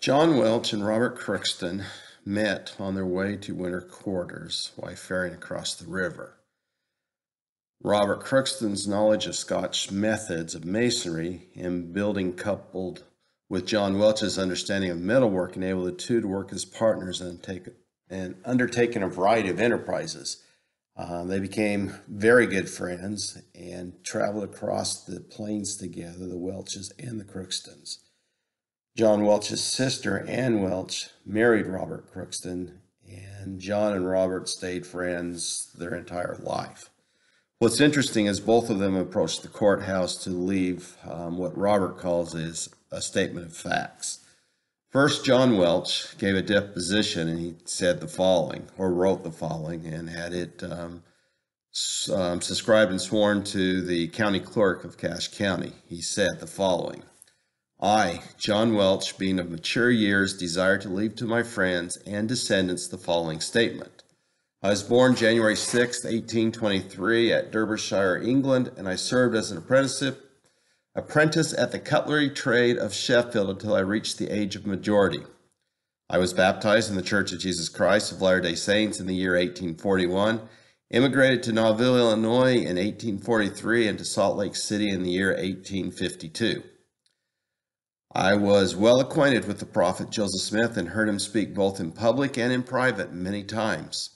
John Welch and Robert Crookston met on their way to winter quarters while ferrying across the river. Robert Crookston's knowledge of Scotch methods of masonry and building, coupled with John Welch's understanding of metalwork, enabled the two to work as partners and undertaking a variety of enterprises. They became very good friends and traveled across the plains together, the Welches and the Crookstons. John Welch's sister, Ann Welch, married Robert Crookston, and John and Robert stayed friends their entire life. What's interesting is both of them approached the courthouse to leave what Robert calls is a statement of facts. First, John Welch gave a deposition, and he said the following, or wrote the following, and had it subscribed and sworn to the county clerk of Cache County. He said the following: I, John Welch, being of mature years, desire to leave to my friends and descendants the following statement. I was born January 6, 1823 at Derbyshire, England, and I served as an apprentice at the cutlery trade of Sheffield until I reached the age of majority. I was baptized in the Church of Jesus Christ of Latter-day Saints in the year 1841, immigrated to Nauvoo, Illinois in 1843, and to Salt Lake City in the year 1852. I was well acquainted with the prophet Joseph Smith and heard him speak both in public and in private many times.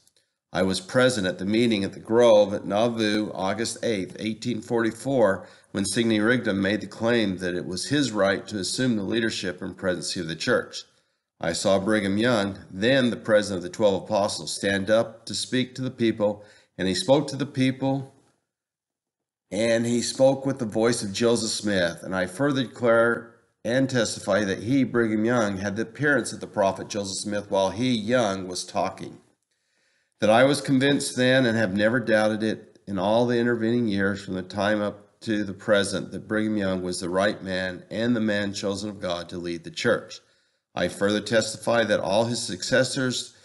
I was present at the meeting at the Grove at Nauvoo, August 8, 1844, when Sidney Brigham made the claim that it was his right to assume the leadership and presidency of the church. I saw Brigham Young, then the president of the 12 apostles, stand up to speak to the people, and he spoke to the people, and he spoke with the voice of Joseph Smith, and I further declare and testify that he, Brigham Young, had the appearance of the prophet Joseph Smith while he, Young, was talking. That I was convinced then and have never doubted it in all the intervening years from the time up to the present that Brigham Young was the right man and the man chosen of God to lead the church. I further testify that all his successors,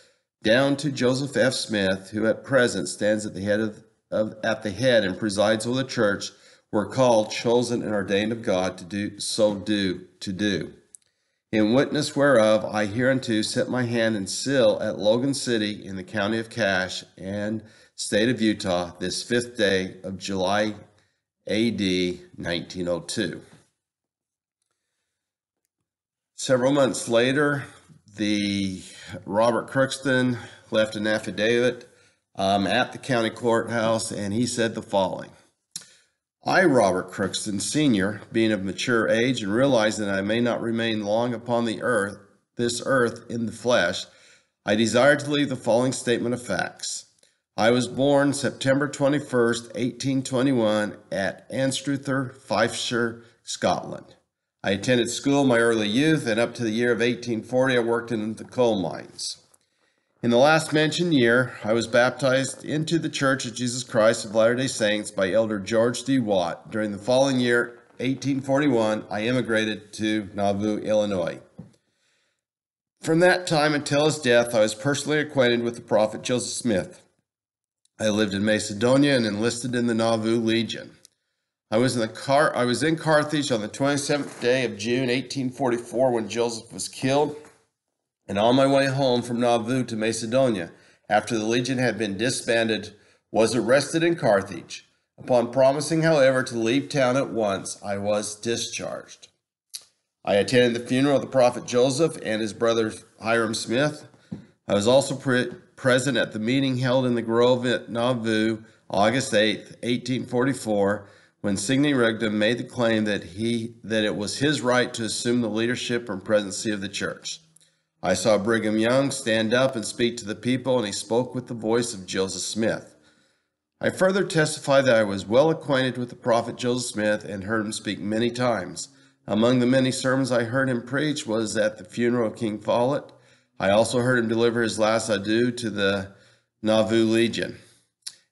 down to Joseph F. Smith, who at present stands at the head and presides over the church, were called, chosen, and ordained of God to do. In witness whereof I hereunto set my hand and seal at Logan City in the county of Cache and state of Utah this 5th day of July A.D. 1902. Several months later, the Robert Crookston left an affidavit at the county courthouse, and he said the following: I, Robert Crookston, Sr., being of mature age and realizing that I may not remain long upon this earth in the flesh, I desire to leave the following statement of facts. I was born September 21st, 1821 at Anstruther, Fifeshire, Scotland. I attended school in my early youth, and up to the year of 1840 I worked in the coal mines. In the last mentioned year, I was baptized into the Church of Jesus Christ of Latter-day Saints by Elder George D. Watt. During the following year, 1841, I immigrated to Nauvoo, Illinois. From that time until his death, I was personally acquainted with the prophet Joseph Smith. I lived in Macedonia and enlisted in the Nauvoo Legion. I was in Carthage on the 27th day of June, 1844, when Joseph was killed, and on my way home from Nauvoo to Macedonia, after the Legion had been disbanded, was arrested in Carthage. Upon promising, however, to leave town at once, I was discharged. I attended the funeral of the prophet Joseph and his brother Hiram Smith. I was also present at the meeting held in the Grove at Nauvoo, August 8, 1844, when Sidney Brigham made the claim that it was his right to assume the leadership and presidency of the church. I saw Brigham Young stand up and speak to the people, and he spoke with the voice of Joseph Smith. I further testify that I was well acquainted with the prophet Joseph Smith and heard him speak many times. Among the many sermons I heard him preach was at the funeral of King Follett. I also heard him deliver his last adieu to the Nauvoo Legion.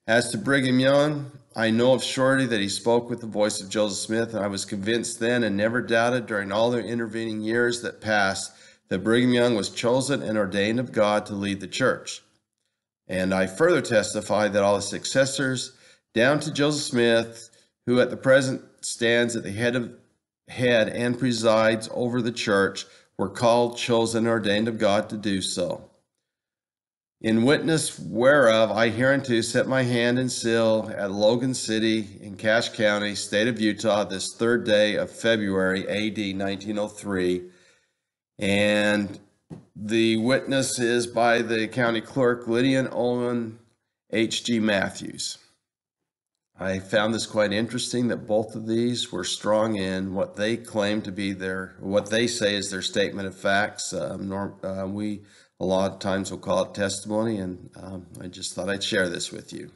As to Brigham Young, I know of surety that he spoke with the voice of Joseph Smith, and I was convinced then and never doubted during all the intervening years that passed that Brigham Young was chosen and ordained of God to lead the church. And I further testify that all his successors, down to Joseph Smith, who at the present stands at the head and presides over the church, were called, chosen, ordained of God to do so. In witness whereof I hereunto set my hand and seal at Logan City in Cache County, state of Utah, this 3rd day of February, AD 1903. And the witness is by the county clerk, Lydia Owen H.G. Matthews. I found this quite interesting that both of these were strong in what they claim to be what they say is their statement of facts. We a lot of times will call it testimony, and I just thought I'd share this with you.